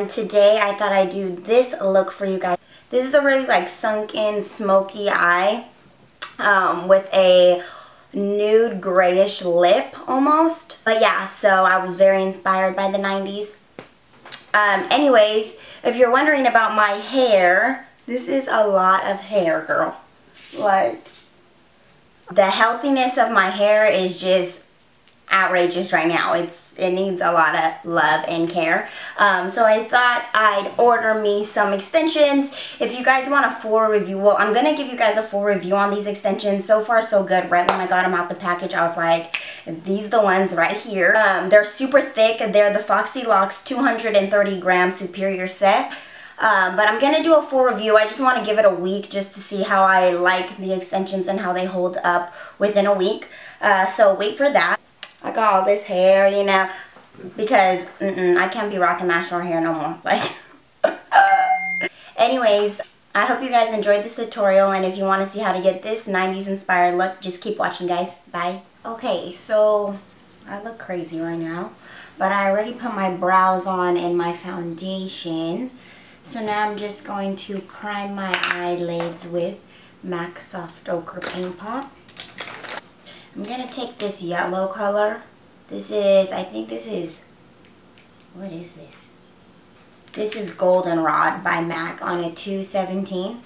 and today I thought I'd do this look for you guys. This is a really like sunken smoky eye with a nude grayish lip almost. But yeah, so I was very inspired by the 90s. Anyways, if you're wondering about my hair, this is a lot of hair, girl. Like, the healthiness of my hair is just outrageous right now. It needs a lot of love and care. So I thought I'd order me some extensions. If you guys want a full review, well, I'm gonna give you guys a full review on these extensions. So far so good. Right when I got them out the package, I was like, these are the ones right here. They're super thick. They're the Foxy Locks 230 gram superior set. But I'm gonna do a full review. I just want to give it a week just to see how I like the extensions and how they hold up within a week. So wait for that. I got all this hair, you know, because I can't be rocking that short hair no more. Like, anyways, I hope you guys enjoyed this tutorial, and if you want to see how to get this 90s inspired look, just keep watching, guys. Bye. Okay, so I look crazy right now, but I already put my brows on and my foundation. So now I'm just going to prime my eyelids with MAC Soft Ochre Paint Pot. I'm going to take this yellow color. This is, I think this is, what is this? This is Goldenrod by MAC on a 217.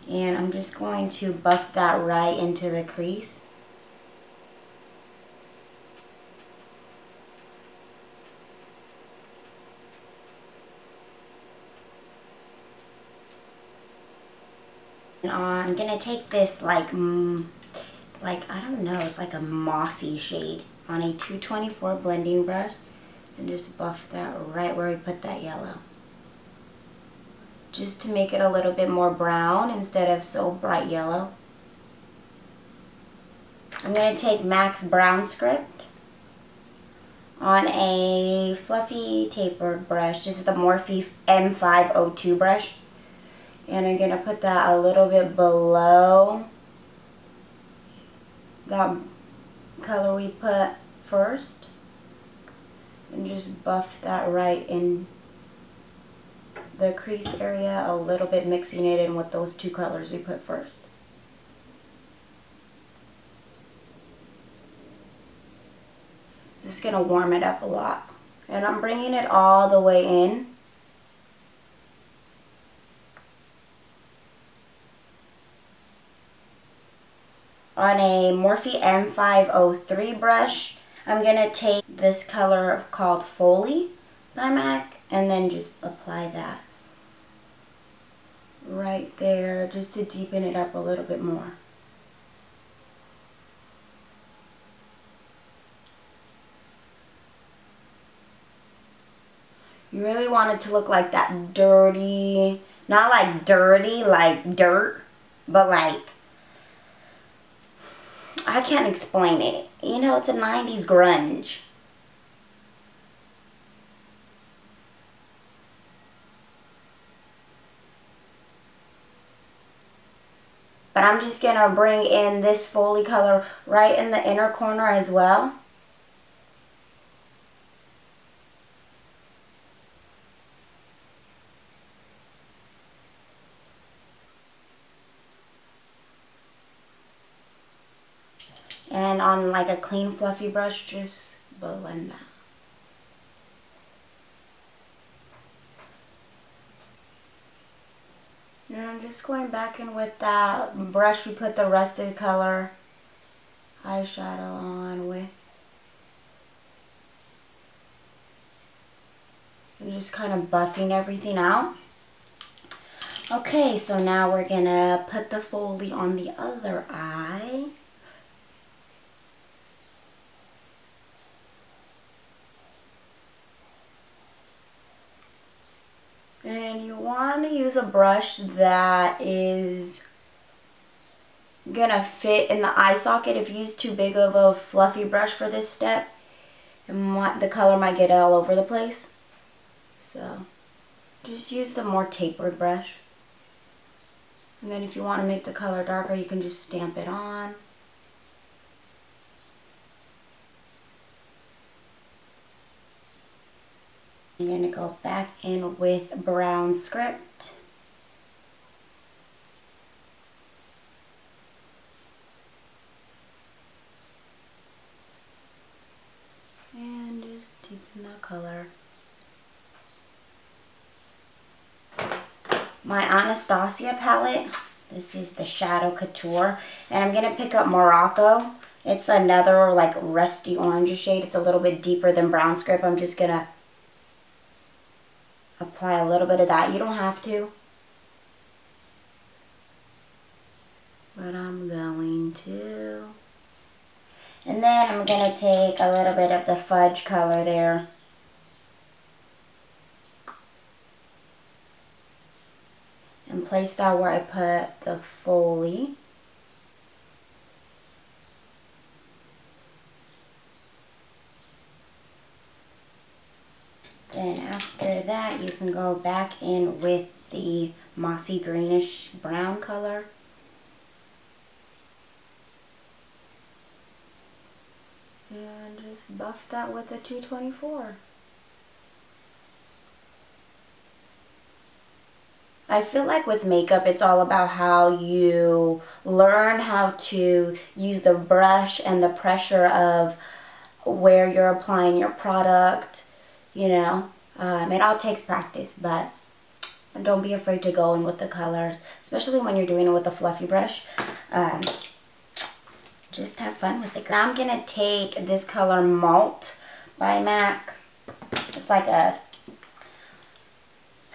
And I'm just going to buff that right into the crease. I'm going to take this like I don't know, it's like a mossy shade on a 224 blending brush and just buff that right where we put that yellow. Just to make it a little bit more brown instead of so bright yellow. I'm going to take MAC's Brown Script on a fluffy tapered brush. This is the Morphe M502 brush. And I'm going to put that a little bit below that color we put first, and just buff that right in the crease area a little bit, mixing it in with those two colors we put first. This is going to warm it up a lot, and I'm bringing it all the way in. On a Morphe M503 brush, I'm going to take this color called Foley by MAC and then just apply that right there just to deepen it up a little bit more. You really want it to look like that dirty, not like dirty, like dirt, but like, I can't explain it. You know, it's a 90s grunge. But I'm just going to bring in this Foley color right in the inner corner as well. And on like a clean fluffy brush, just blend that. And I'm just going back in with that brush we put the rusted color eyeshadow on with. And just kind of buffing everything out. Okay, so now we're gonna put the Foley on the other eye. And you want to use a brush that is gonna fit in the eye socket. If you use too big of a fluffy brush for this step, the color might get all over the place. So just use the more tapered brush. And then if you want to make the color darker, you can just stamp it on. I'm going to go back in with brown script. And just deepen that color. My Anastasia palette, this is the Shadow Couture, and I'm going to pick up Morocco. It's another like rusty orange shade. It's a little bit deeper than brown script. I'm just going to apply a little bit of that. You don't have to, but I'm going to. And then I'm going to take a little bit of the fudge color there. And place that where I put the Foley. Then after that, you can go back in with the mossy greenish brown color. And just buff that with a 224. I feel like with makeup, it's all about how you learn how to use the brush and the pressure of where you're applying your product, you know. It all takes practice, but don't be afraid to go in with the colors, especially when you're doing it with a fluffy brush. Just have fun with it. Now I'm going to take this color Malt by MAC. It's like a,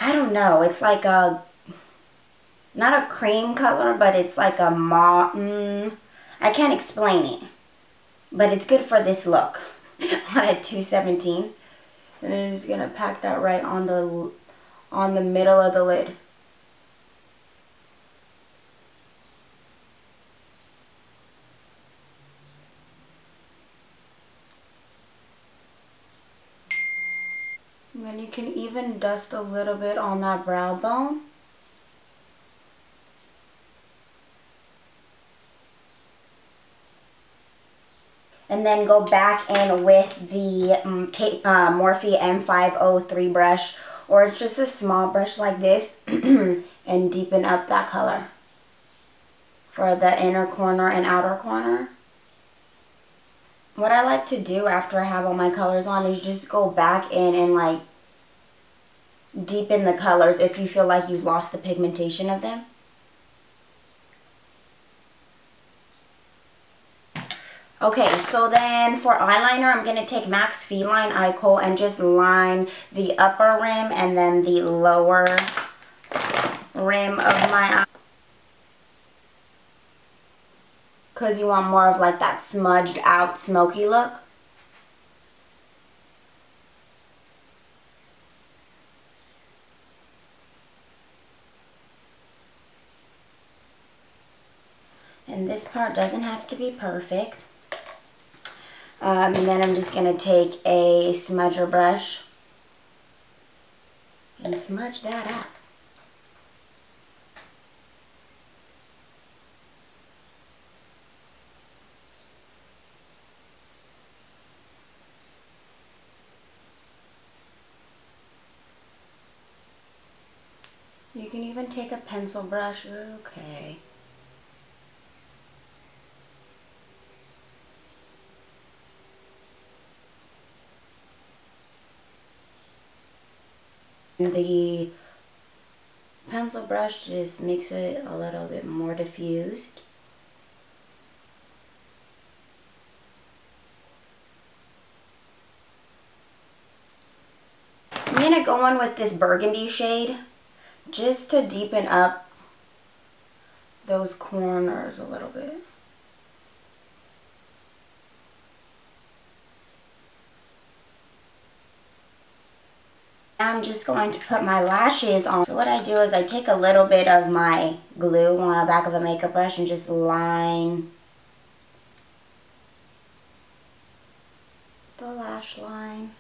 I don't know, it's like a, not a cream color, but it's like a mauve, I can't explain it. But it's good for this look on a 217. And I'm just going to pack that right on the middle of the lid. And then you can even dust a little bit on that brow bone. And then go back in with the Morphe M503 brush, or just a small brush like this, and deepen up that color for the inner corner and outer corner. What I like to do after I have all my colors on is just go back in and like deepen the colors if you feel like you've lost the pigmentation of them. Okay, so then for eyeliner, I'm going to take MAC's Feline Eye Kohl and just line the upper rim and then the lower rim of my eye. Because you want more of like that smudged out smoky look. And this part doesn't have to be perfect. And then I'm just going to take a smudger brush and smudge that out. You can even take a pencil brush. Okay. The pencil brush just makes it a little bit more diffused. I'm going to go in with this burgundy shade just to deepen up those corners a little bit. Now I'm just going to put my lashes on. So what I do is I take a little bit of my glue on the back of a makeup brush and just line the lash line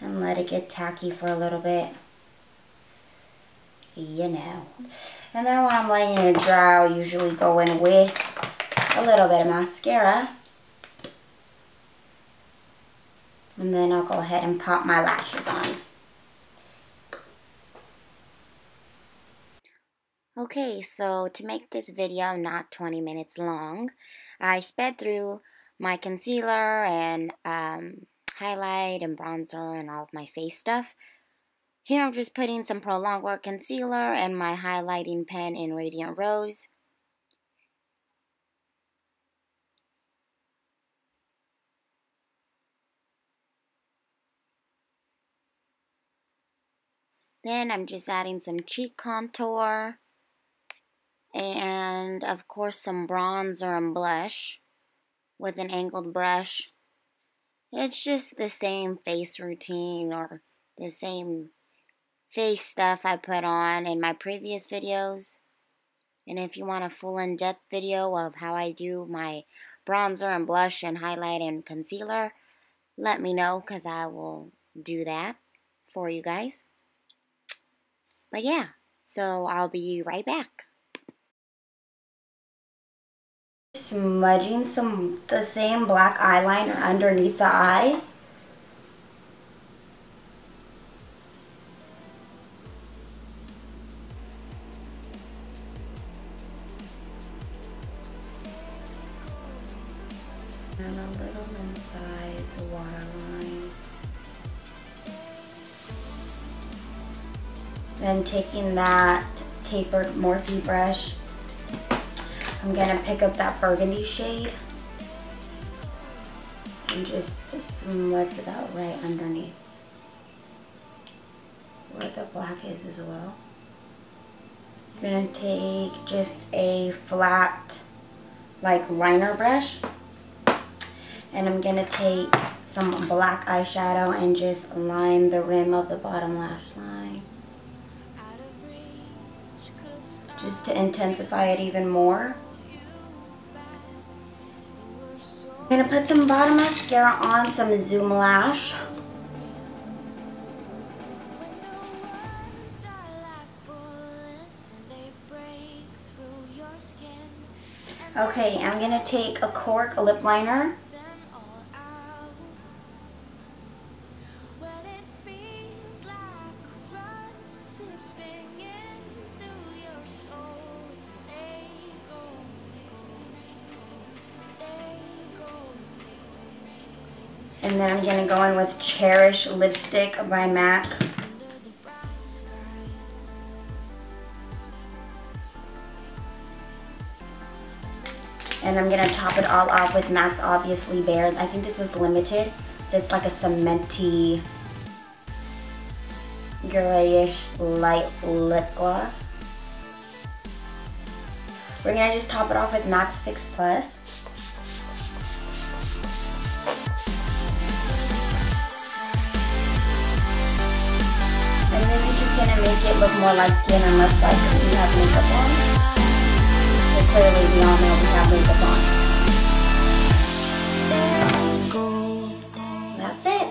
and let it get tacky for a little bit. You know. And then when I'm letting it dry, I'll usually go in with a little bit of mascara. And then I'll go ahead and pop my lashes on. Okay, so to make this video not 20 minutes long, I sped through my concealer and highlight and bronzer and all of my face stuff. Here I'm just putting some Pro Longwear concealer and my highlighting pen in Radiant Rose. Then I'm just adding some cheek contour and of course some bronzer and blush with an angled brush. It's just the same face routine or the same face stuff I put on in my previous videos. And if you want a full in-depth video of how I do my bronzer and blush and highlight and concealer, let me know because I will do that for you guys. But yeah, so I'll be right back. Smudging the same black eyeliner underneath the eye. And a little inside the waterline. Then taking that tapered Morphe brush, I'm going to pick up that burgundy shade and just smudge that right underneath where the black is as well. I'm going to take just a flat like liner brush and I'm going to take some black eyeshadow and just line the rim of the bottom lash line just to intensify it even more. I'm going to put some bottom mascara on, some Zoom Lash. Okay, I'm going to take a cork lip liner. And then I'm going to go in with Cherish lipstick by MAC. And I'm going to top it all off with MAC's Obviously Bare. I think this was limited, but it's like a cementy, grayish light lip gloss. We're going to just top it off with MAC's Fix Plus. And then you're just going to make it look more like skin and less like you have makeup on. So clearly we all know we have makeup on. That's it.